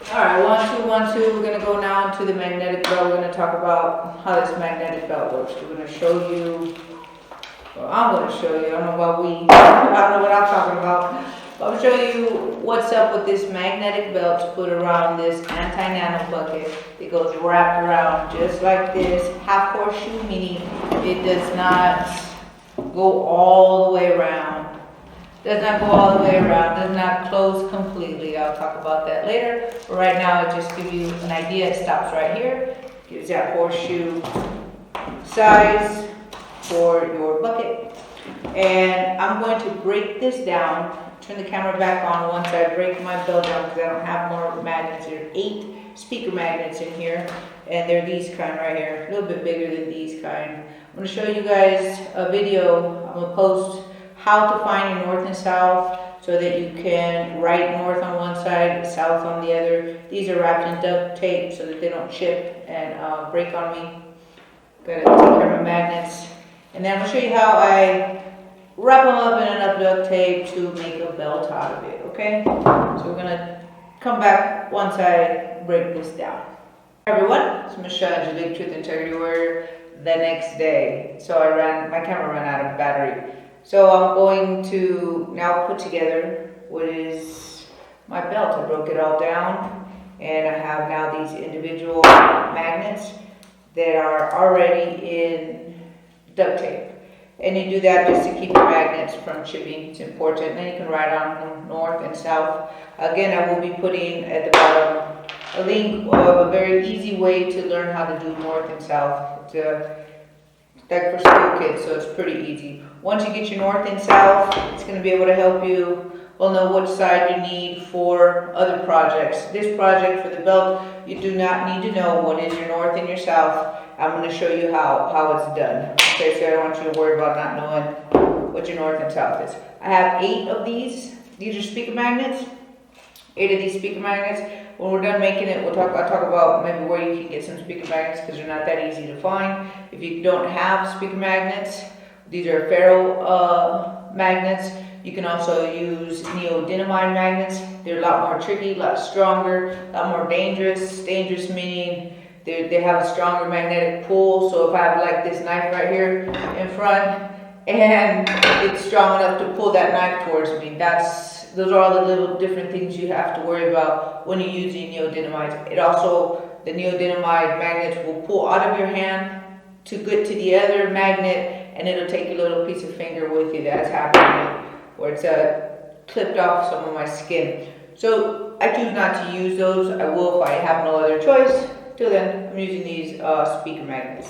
Alright, 1, 2, 1, 2. We're going to go now into the magnetic belt. We're going to talk about how this magnetic belt works. We're going to show you, well, I'm going to show you, I don't know about we, I don't know what I'm talking about. But I'm going to show you what's up with this magnetic belt put around this anti-nano bucket. It goes wrapped around just like this, half horseshoe, meaning it does not go all the way around. Does not go all the way around, does not close completely. I'll talk about that later. But right now, I'll just give you an idea. It stops right here. Gives that horseshoe size for your bucket. And I'm going to break this down. Turn the camera back on once I break my belt down because I don't have more magnets. There are 8 speaker magnets in here. And they're these kind right here. A little bit bigger than these kind. I'm going to show you guys a video. I'm going to post how to find your north and south so that you can write north on one side, south on the other. These are wrapped in duct tape so that they don't chip and break on me. Gotta take care of my magnets. And then I'm gonna show you how I wrap them up in enough duct tape to make a belt out of it, okay? So we're gonna come back once I break this down. Hi everyone, it's Michelle, Angelic, Truth Integrity Warrior. The next day, so my camera ran out of battery. So I'm going to now put together what is my belt. I broke it all down and I have now these individual magnets that are already in duct tape. And you do that just to keep your magnets from chipping. It's important. And then you can write on them north and south. Again, I will be putting at the bottom a link of a very easy way to learn how to do north and south. It's like for school kids, so it's pretty easy. Once you get your north and south, it's going to be able to help you know which side you need for other projects. This project for the belt, you do not need to know what is your north and your south. I'm going to show you how it's done. Okay, so I don't want you to worry about not knowing what your north and south is. I have 8 of these. These are speaker magnets. 8 of these speaker magnets. When we're done making it, I'll talk about maybe where you can get some speaker magnets because they're not that easy to find. If you don't have speaker magnets, these are ferro magnets. You can also use neodymium magnets. They're a lot more tricky, a lot stronger, a lot more dangerous. Dangerous meaning they have a stronger magnetic pull. So if I have like this knife right here in front and it's strong enough to pull that knife towards me, those are all the little different things you have to worry about when you're using neodymium. It also, the neodymium magnets will pull out of your hand to get to the other magnet, and it'll take your little piece of finger with you. That's happening where it's clipped off some of my skin. So I choose not to use those. I will if I have no other choice. Till then, I'm using these speaker magnets.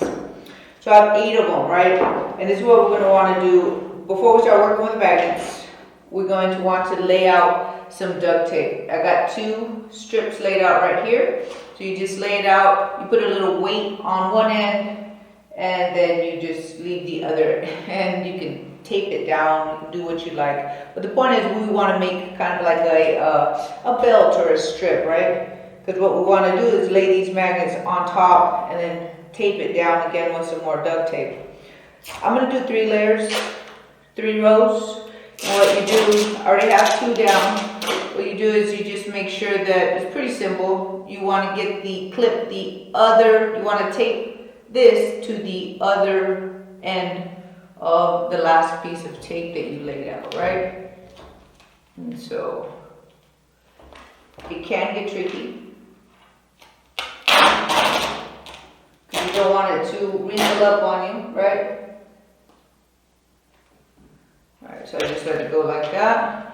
So I have 8 of them, right? And this is what we're going to want to do before we start working with the magnets. We're going to want to lay out some duct tape. I got 2 strips laid out right here. So you just lay it out, you put a little weight on one end, and then you just leave the other, and you can tape it down, you can do what you like. But the point is we want to make kind of like a belt or a strip, right? Because what we want to do is lay these magnets on top and then tape it down again with some more duct tape. I'm going to do 3 layers, 3 rows. And what you do, I already have 2 down. What you do is you just make sure that it's pretty simple. You want to get the clip, you want to tape this to the other end of the last piece of tape that you laid out, right? And so it can get tricky because you don't want it to wrinkle up on you, right? Alright, so I just let it go like that.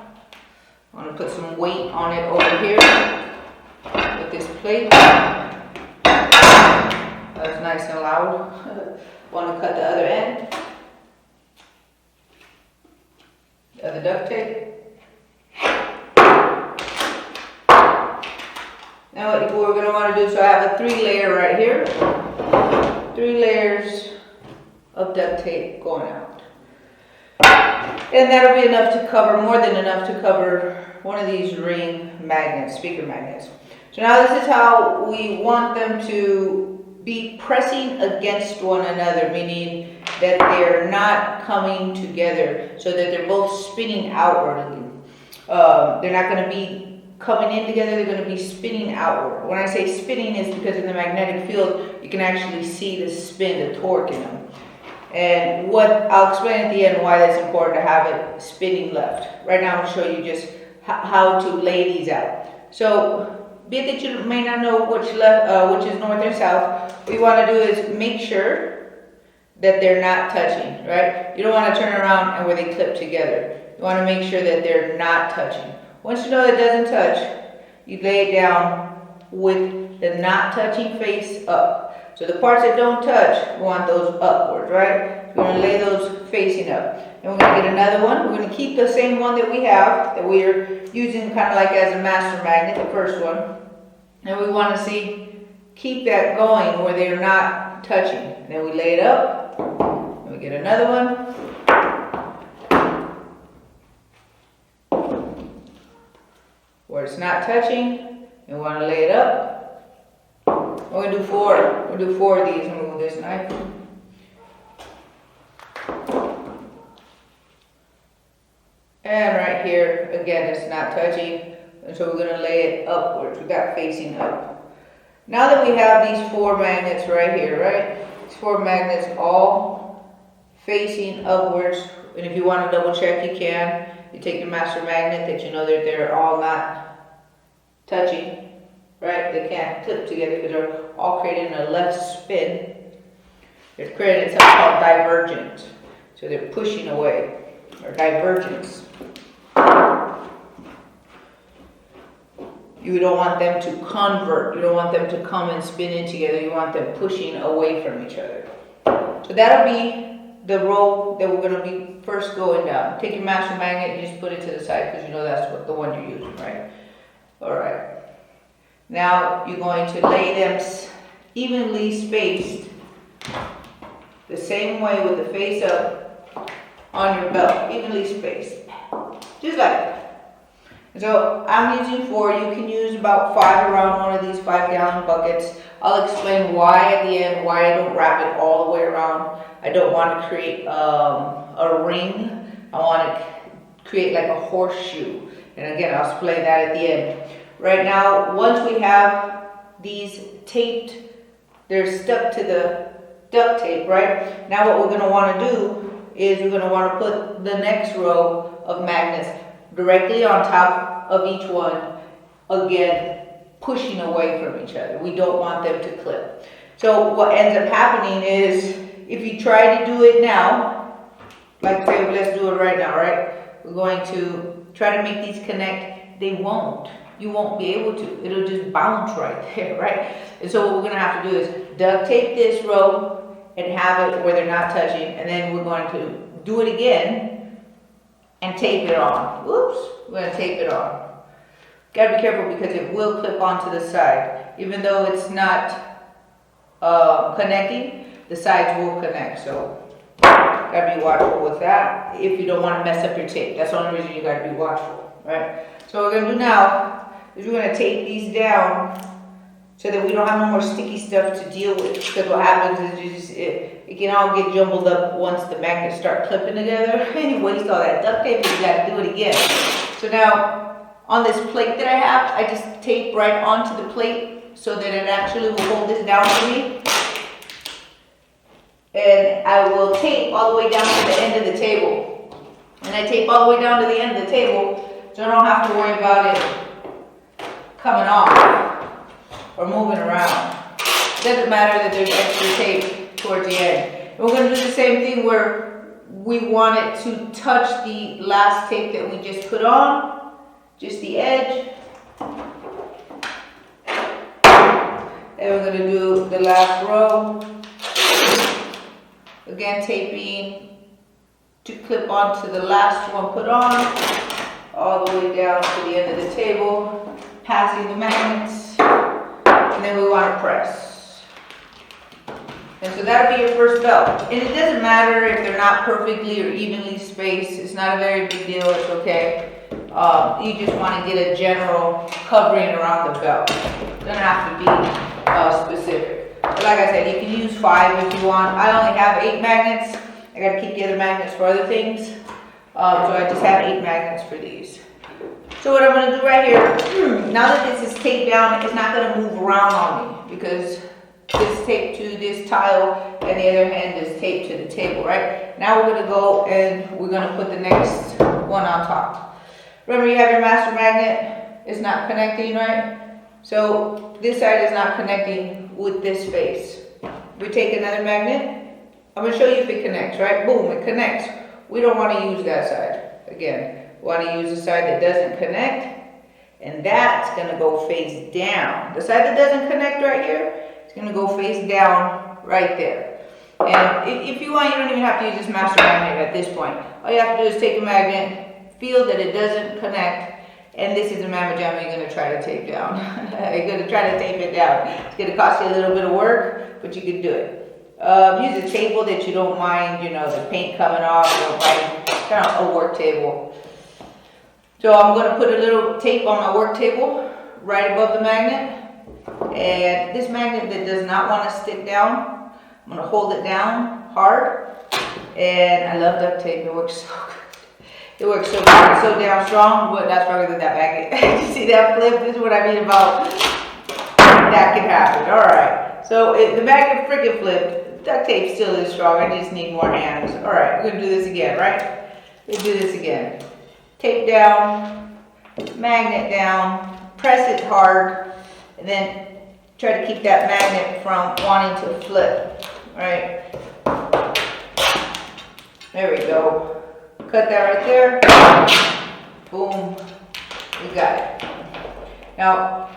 I want to put some weight on it over here with this plate. That's nice and loud. Want to cut the other end. The other duct tape. Now what we're going to want to do, so I have a 3-layer right here. 3 layers of duct tape going out. And that'll be enough to cover, more than enough to cover one of these ring magnets, speaker magnets. So now this is how we want them to be pressing against one another, meaning that they're not coming together, so that they're both spinning outwardly. They're not going to be coming in together, they're going to be spinning outward. When I say spinning, is because in the magnetic field, you can actually see the spin, the torque in them. And what I'll explain at the end why that's important to have it spinning left. Right now I'm going to show you just how to lay these out. So, be it that you may not know which is north or south, what you want to do is make sure that they're not touching, right? You don't want to turn around and where they clip together. You want to make sure that they're not touching. Once you know it doesn't touch, you lay it down with the not touching face up. So the parts that don't touch, we want those upwards, right? We're going to lay those facing up. And we're going to get another one. We're going to keep the same one that we have, that we are using kind of like as a master magnet, the first one. And we want to see, keep that going where they're not touching. And then we lay it up, and we get another one. Where it's not touching, and we want to lay it up. We're going to do four. We'll do 4 of these and move this knife. And right here, again, it's not touching. And so we're going to lay it upwards. We got facing up. Now that we have these 4 magnets right here, right? These 4 magnets all facing upwards. And if you want to double check, you can. You take your master magnet that you know that they're all not touching. Right? They can't clip together because they're all creating a left spin. They're creating something called divergent. So they're pushing away, or divergence. You don't want them to convert. You don't want them to come and spin in together. You want them pushing away from each other. So that'll be the row that we're going to be first going down. Take your master magnet and just put it to the side because you know that's what the one you're using, right? Alright. Now you're going to lay them evenly spaced the same way with the face up on your belt, evenly spaced, just like that. And so I'm using 4. You can use about 5 around one of these 5-gallon buckets. I'll explain why at the end, why I don't wrap it all the way around. I don't want to create a ring. I want to create like a horseshoe. And again, I'll explain that at the end. Right now, once we have these taped, they're stuck to the duct tape, right? Now what we're going to want to do is we're going to want to put the next row of magnets directly on top of each one, again, pushing away from each other. We don't want them to clip. So what ends up happening is, if you try to do it now, like say, let's do it right now, right? We're going to try to make these connect. They won't. You won't be able to. It'll just bounce right there, right? And so what we're going to have to do is duct tape this row and have it where they're not touching. And then we're going to do it again and tape it on. Whoops. We're going to tape it on. Got to be careful because it will clip onto the side. Even though it's not connecting, the sides will connect. So got to be watchful with that if you don't want to mess up your tape. That's the only reason you got to be watchful, right? So what we're going to do now is we're going to tape these down so that we don't have no more sticky stuff to deal with. Because what happens is it can all get jumbled up once the magnets start clipping together. And you waste all that duct tape and you got to do it again. So now on this plate that I have, I just tape right onto the plate so that it actually will hold this down for me. And I will tape all the way down to the end of the table. And I tape all the way down to the end of the table so I don't have to worry about it coming off or moving around. It doesn't matter that there's extra tape towards the end. And we're going to do the same thing where we want it to touch the last tape that we just put on, just the edge. And we're going to do the last row. Again, taping to clip onto the last one put on, all the way down to the end of the table, passing the magnets, and then we want to press. And so that'll be your first belt. And it doesn't matter if they're not perfectly or evenly spaced. It's not a very big deal. It's okay. You just want to get a general covering around the belt. It doesn't have to be specific. But like I said, you can use 5 if you want. I only have 8 magnets. I got to keep the other magnets for other things. So I just have 8 magnets for these. So what I'm gonna do right here, now that this is taped down, it's not gonna move around on me because this is taped to this tile and the other hand is taped to the table, right? Now we're gonna go and we're gonna put the next one on top. Remember, you have your master magnet, it's not connecting, right? So this side is not connecting with this face. We take another magnet, I'm gonna show you if it connects, right? Boom, it connects. We don't wanna use that side. Again, we wanna use the side that doesn't connect, and that's gonna go face down. The side that doesn't connect right here, it's gonna go face down right there. And if you want, you don't even have to use this master magnet at this point. All you have to do is take a magnet, feel that it doesn't connect, and this is the mamma jamma you're gonna try to tape down. You're gonna try to tape it down. It's gonna cost you a little bit of work, but you can do it. Use a table that you don't mind, you know, the paint coming off, you don't mind, kind of a work table. So I'm gonna put a little tape on my work table right above the magnet. And this magnet that does not want to stick down, I'm gonna hold it down hard. And I love duct tape, it works so good. It works so good, it's so damn strong, but not stronger than that magnet. You see that flip? This is what I mean about that can happen. Alright, so if the magnet freaking flipped, duct tape still is strong, I just need more hands. Alright, we're gonna do this again, right? Let's do this again. Tape down, magnet down, press it hard, and then try to keep that magnet from wanting to flip, right? There we go. Cut that right there. Boom. We got it. Now,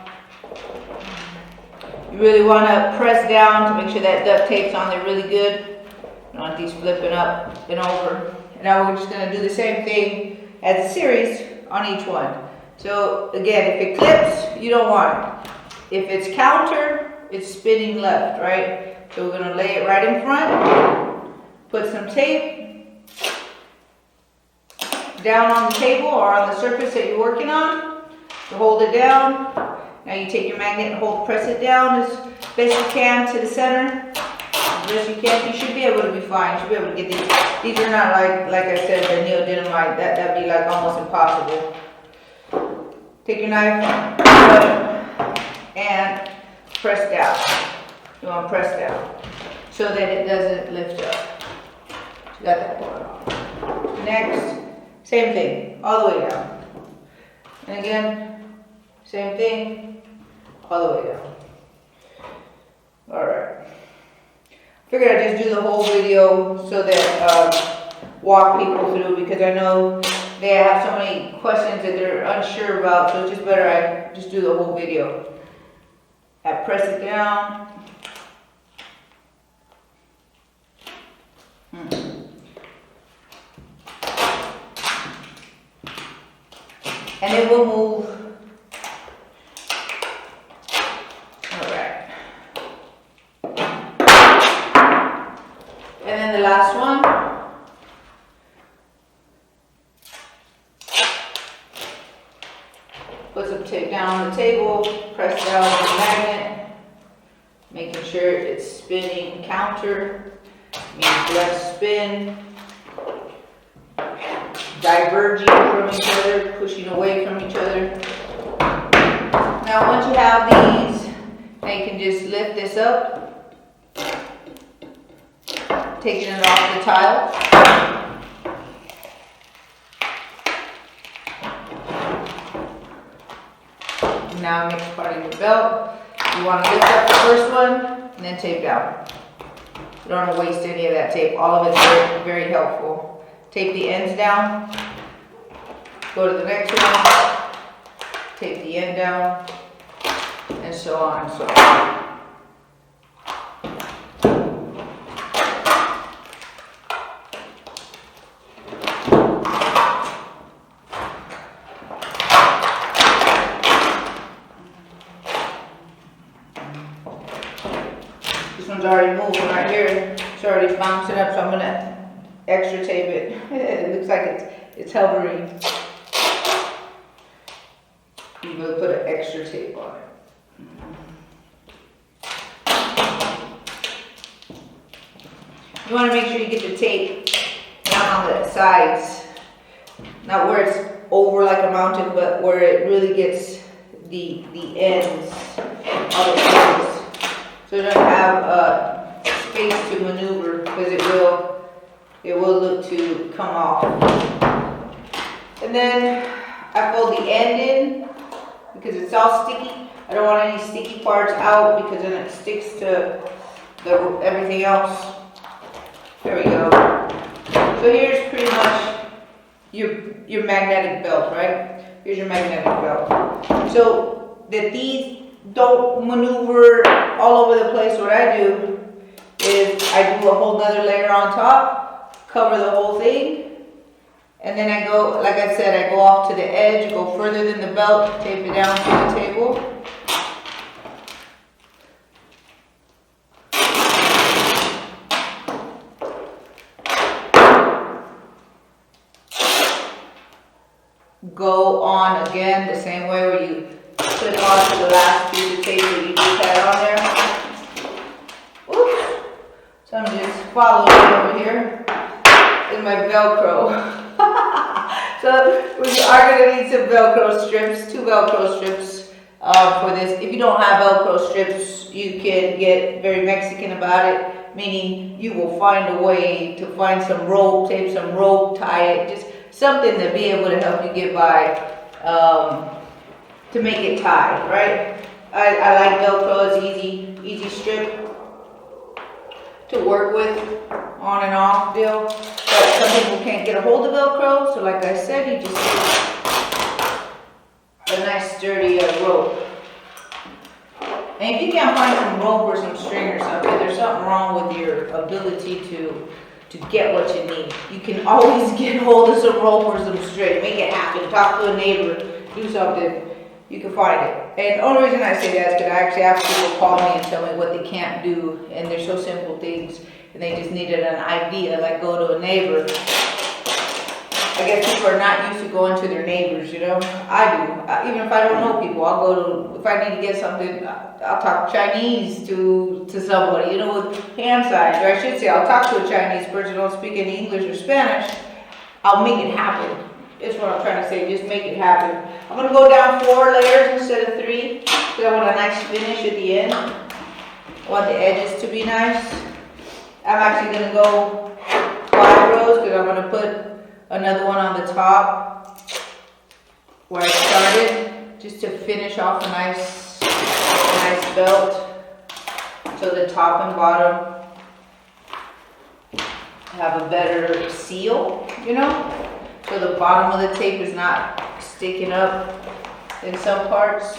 you really want to press down to make sure that duct tape's on there really good. You don't want these flipping up and over. And now we're just going to do the same thing as a series on each one. So again, if it clips, you don't want it. If it's counter, it's spinning left, right? So we're going to lay it right in front, put some tape down on the table or on the surface that you're working on to hold it down. Now you take your magnet and press it down as best you can to the center. As best you can. You should be able to be fine. You should be able to get these. These are not like I said, the neodymium. That'd be like almost impossible. Take your knife and press down. You want to press down so that it doesn't lift up. You got that going on. Next. Same thing, all the way down. And again, same thing, all the way down. Alright. Figured I'd just do the whole video so that walk people through, because I know they have so many questions that they're unsure about, so it's just better I just do the whole video. I press it down. And it will move. Alright. And then the last one. Put some tape down on the table, press down on the magnet, making sure it's spinning counter, means left spin. Diverging from each other, pushing away from each other. Now once you have these, now you can just lift this up, taking it off the tile. Now next part of your belt, you want to lift up the first one and then tape down. You don't want to waste any of that tape. All of it's very, very helpful. Tape the ends down, go to the next one, tape the end down, and so on and so on. This one's already moving right here. It's already bouncing up, so I'm going to extra tape it. It looks like it's hovering. You will put an extra tape on it. You want to make sure you get the tape down on the sides, not where it's over like a mountain, but where it really gets the ends of the place. So it doesn't have space to maneuver, because it will look to come off. And then I fold the end in because it's all sticky. I don't want any sticky parts out because then it sticks to everything else. There we go. So here's pretty much your magnetic belt, right? Here's your magnetic belt. So that these don't maneuver all over the place, what I do is I do a whole nother layer on top, cover the whole thing, and then I go, like I said, I go off to the edge, go further than the belt, tape it down to the table. Go on again the same way where you clip onto the last piece of tape that you just had on there. Oops. So I'm just following over here in my Velcro. So we are going to need some Velcro strips, 2 Velcro strips for this. If you don't have Velcro strips, you can get very Mexican about it, meaning you will find a way to find some rope, tape some rope, tie it, just something to be able to help you get by, to make it tie, right? I like Velcro, it's easy strip to work with, on and off deal. But some people can't get a hold of Velcro, so like I said, you just get a nice sturdy rope. And if you can't find some rope or some string or something, there's something wrong with your ability to get what you need. You can always get hold of some rope or some string. Make it happen. Talk to a neighbor. Do something. You can find it. And the only reason I say that is because I actually have people call me and tell me what they can't do. And they're so simple things. And they just needed an idea, like go to a neighbor. I guess people are not used to going to their neighbors, you know. I do. Even if I don't know people, I'll go to, if I need to get something, I'll talk Chinese to somebody, you know, with hand signs. Or I should say, I'll talk to a Chinese person who don't speak any English or Spanish. I'll make it happen. That's what I'm trying to say, just make it happen. I'm going to go down 4 layers instead of 3, because I want a nice finish at the end. I want the edges to be nice. I'm actually going to go 5 rows, because I'm going to put another one on the top where I started, just to finish off a nice belt, so the top and bottom have a better seal, you know, so the bottom of the tape is not sticking up in some parts.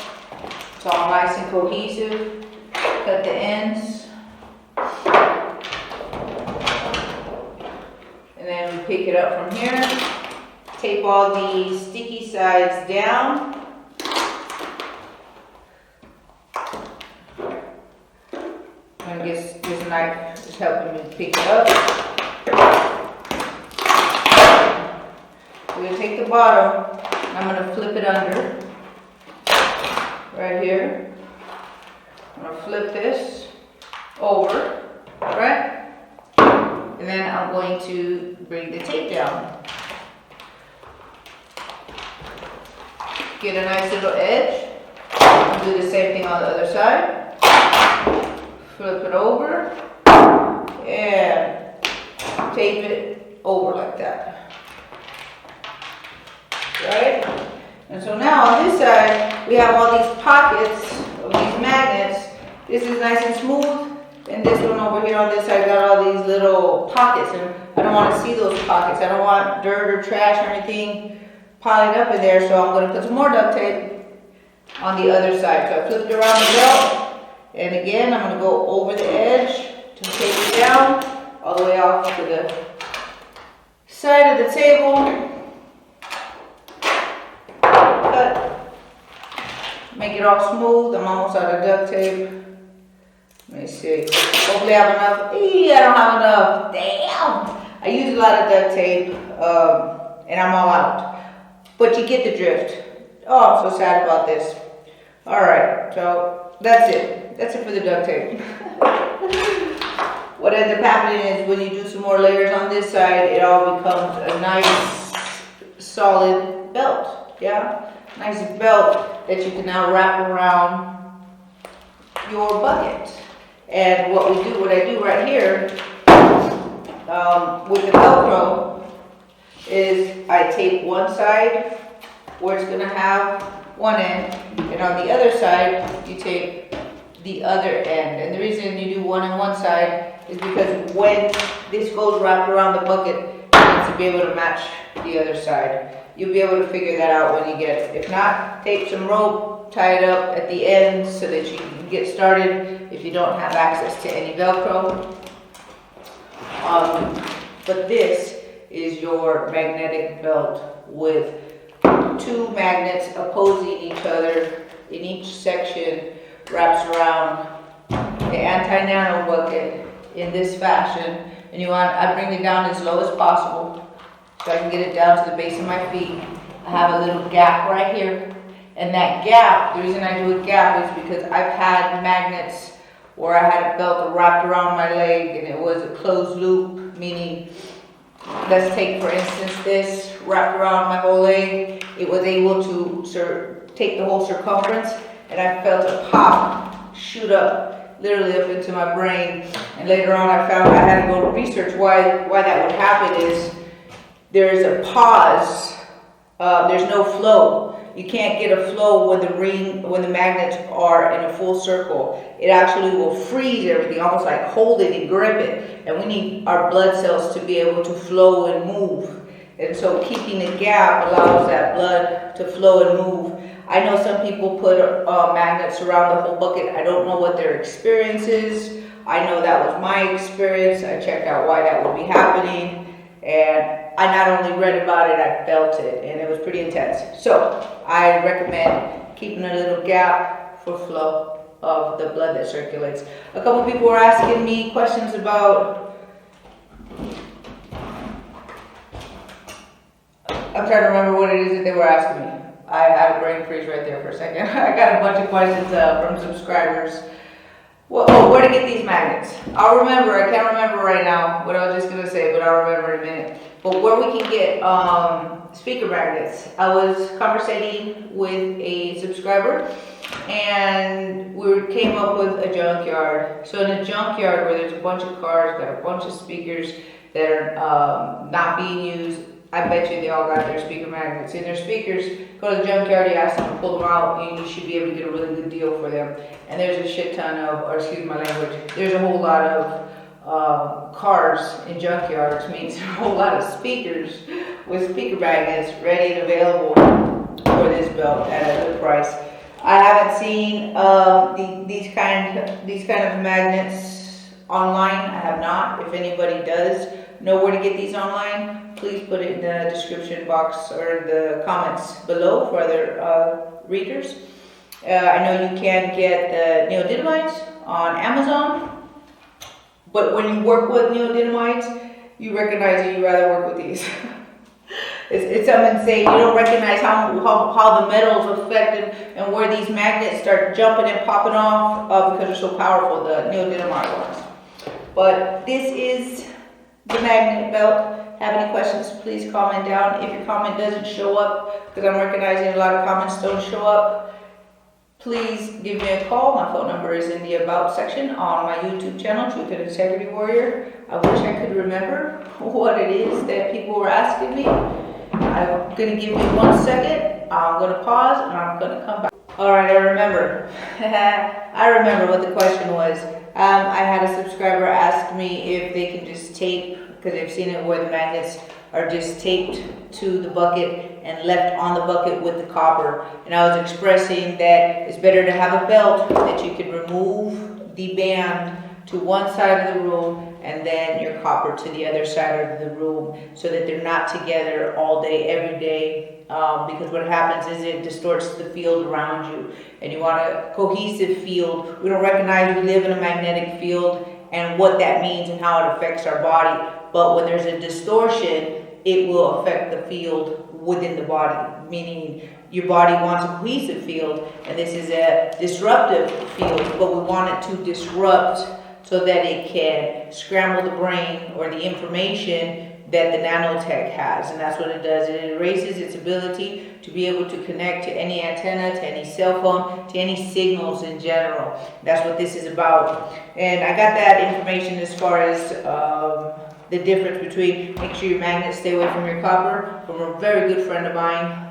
It's all nice and cohesive. Cut the ends, and then we pick it up from here, tape all the sticky sides down. I guess this knife is helping me pick it up. We're going to take the bottom, and I'm going to flip it under, right here. I'm going to flip this over, right? And then I'm going to bring the tape down. Get a nice little edge. And do the same thing on the other side. Flip it over. And tape it over like that. Right? And so now on this side, we have all these pockets of these magnets. This is nice and smooth. And this one over here on this side got all these little pockets, and I don't want to see those pockets. I don't want dirt or trash or anything piling up in there, so I'm going to put some more duct tape on the other side. So I flipped around the belt, and again I'm going to go over the edge to tape it down all the way off to the side of the table. Cut. Make it all smooth. I'm almost out of duct tape. Let me see. Hopefully I have enough. I don't have enough. Damn! I use a lot of duct tape, and I'm all out. But you get the drift. Oh, I'm so sad about this. Alright, so that's it. That's it for the duct tape. What ends up happening is when you do some more layers on this side, it all becomes a nice, solid belt, yeah? Nice belt that you can now wrap around your bucket. And what I do right here, with the Velcro, is I tape one side where it's gonna have one end, and on the other side, you tape the other end. And the reason you do one on one side is because when this goes wrapped around the bucket, it needs to be able to match the other side. You'll be able to figure that out when you get it. If not, tape some rope, tie it up at the end so that you can get started if you don't have access to any Velcro. But this is your magnetic belt with two magnets opposing each other in each section, wraps around the Anti-Nano bucket in this fashion. And I bring it down as low as possible so I can get it down to the base of my feet. I have a little gap right here. And that gap, the reason I do a gap is because I've had magnets where I had a belt wrapped around my leg and it was a closed loop, meaning, let's take for instance this, wrapped around my whole leg. It was able to take the whole circumference, and I felt a pop shoot up, literally up into my brain. And later on I found I had to go to research why that would happen is there's a pause, there's no flow. You can't get a flow when the magnets are in a full circle. It actually will freeze everything, almost like hold it and grip it. And we need our blood cells to be able to flow and move. And so keeping a gap allows that blood to flow and move. I know some people put magnets around the whole bucket. I don't know what their experience is. I know that was my experience. I checked out why that would be happening. And I not only read about it, I felt it, and it was pretty intense. So I recommend keeping a little gap for flow of the blood that circulates. A couple people were asking me questions about, I'm trying to remember what it is that they were asking me. I had a brain freeze right there for a second. I got a bunch of questions from subscribers. Well, where to get these magnets? I'll remember. I can't remember right now what I was just going to say, but I'll remember in a minute. But where we can get speaker magnets. I was conversating with a subscriber, and we came up with a junkyard. So in a junkyard where there's a bunch of cars, got a bunch of speakers that are not being used, I bet you they all got their speaker magnets in their speakers. Go to the junkyard, you ask them to pull them out, and you should be able to get a really good deal for them. And there's a shit ton of, or excuse my language, there's a whole lot of cars in junkyards, means a whole lot of speakers with speaker magnets ready and available for this belt at a good price. I haven't seen these kind of magnets online. I have not. If anybody does know where to get these online, please put it in the description box or in the comments below for other readers. I know you can get the neodymides on Amazon, but when you work with neodymides, you recognize that you rather work with these. It's something insane. You don't recognize how the metals affect and where these magnets start jumping and popping off because they're so powerful, the neodymium ones. But this is the magnet belt. Have any questions, please comment down. If your comment doesn't show up, because I'm recognizing a lot of comments don't show up, please give me a call. My phone number is in the About section on my YouTube channel, Truth and Integrity Warrior. I wish I could remember what it is that people were asking me. I'm going to give you 1 second. I'm going to pause and I'm going to come back. All right, I remember. I remember what the question was. I had a subscriber ask me if they can just tape, because they've seen it where the magnets are just taped to the bucket and left on the bucket with the copper. And I was expressing that it's better to have a belt that you can remove the band to one side of the room and then your copper to the other side of the room, so that they're not together all day, every day. Because what happens is it distorts the field around you, and you want a cohesive field. We don't recognize we live in a magnetic field and what that means and how it affects our body. But when there's a distortion, it will affect the field within the body, meaning your body wants a cohesive field, and this is a disruptive field, but we want it to disrupt so that it can scramble the brain or the information that the nanotech has, and that's what it does. It erases its ability to be able to connect to any antenna, to any cell phone, to any signals in general. That's what this is about. And I got that information as far as the difference between, make sure your magnets stay away from your copper, from a very good friend of mine,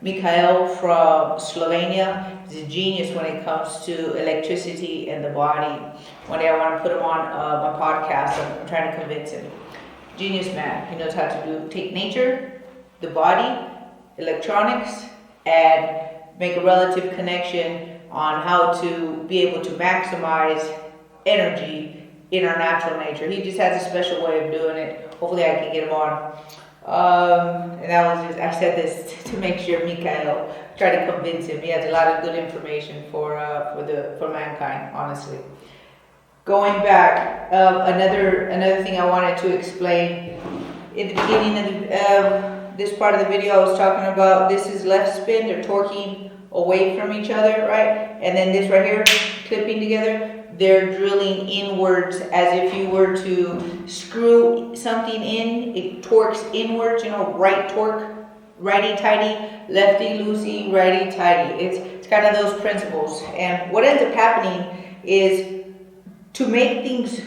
Mikhail from Slovenia. He's a genius when it comes to electricity and the body. One day I want to put him on my podcast. I'm trying to convince him. Genius man. He knows how to take nature, the body, electronics, and make a relative connection on how to be able to maximize energy in our natural nature. He just has a special way of doing it. Hopefully I can get him on. And that was just, I said this to make sure Mikhail, try to convince him. He has a lot of good information for mankind, honestly. Going back, another thing I wanted to explain in the beginning of this part of the video, I was talking about this is left spin. They're torquing away from each other, right? And then this right here, clipping together. They're drilling inwards as if you were to screw something in. It torques inwards, you know, right torque, righty-tighty, lefty-loosey, righty-tighty. It's kind of those principles. And what ends up happening is to make things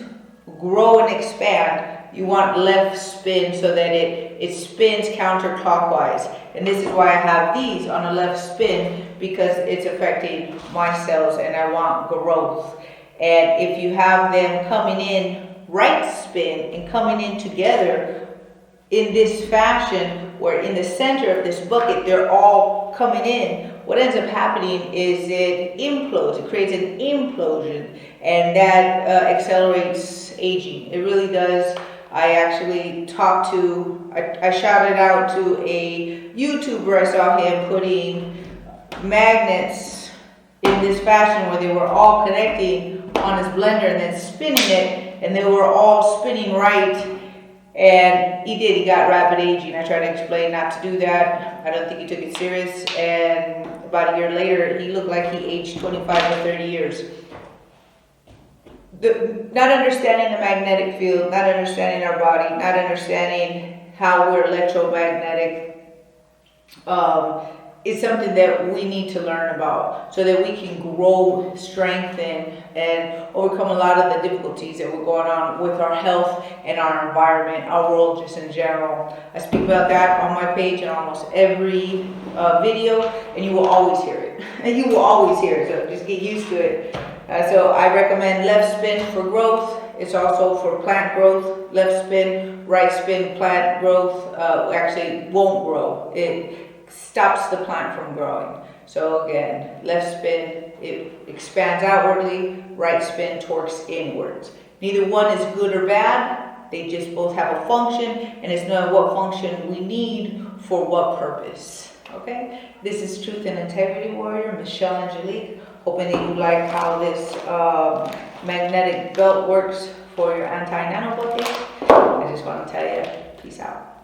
grow and expand, you want left spin so that it spins counterclockwise. And this is why I have these on a left spin, because it's affecting my cells and I want growth. And if you have them coming in right spin and coming in together in this fashion, where in the center of this bucket, they're all coming in, what ends up happening is it implodes. It creates an implosion, and that accelerates aging. It really does. I actually talked to, I shouted out to a YouTuber. I saw him putting magnets in this fashion where they were all connecting on his blender and then spinning it, and they were all spinning right, and he got rapid aging. I tried to explain not to do that. I don't think he took it serious, and about a year later he looked like he aged 25 or 30 years. Not understanding the magnetic field, not understanding our body, not understanding how we're electromagnetic, is something that we need to learn about so that we can grow, strengthen, and overcome a lot of the difficulties that were going on with our health and our environment, our world just in general. I speak about that on my page in almost every video, and you will always hear it. And you will always hear it, so just get used to it. So I recommend left spin for growth. It's also for plant growth. Left spin, right spin, plant growth actually won't grow. It stops the plant from growing. So again, left spin, it expands outwardly, right spin torques inwards. Neither one is good or bad. They just both have a function, and it's knowing what function we need for what purpose. Okay? This is Truth and Integrity Warrior, Michelle Angelic. Hoping that you like how this magnetic belt works for your anti-nano bucket. I just want to tell you, peace out.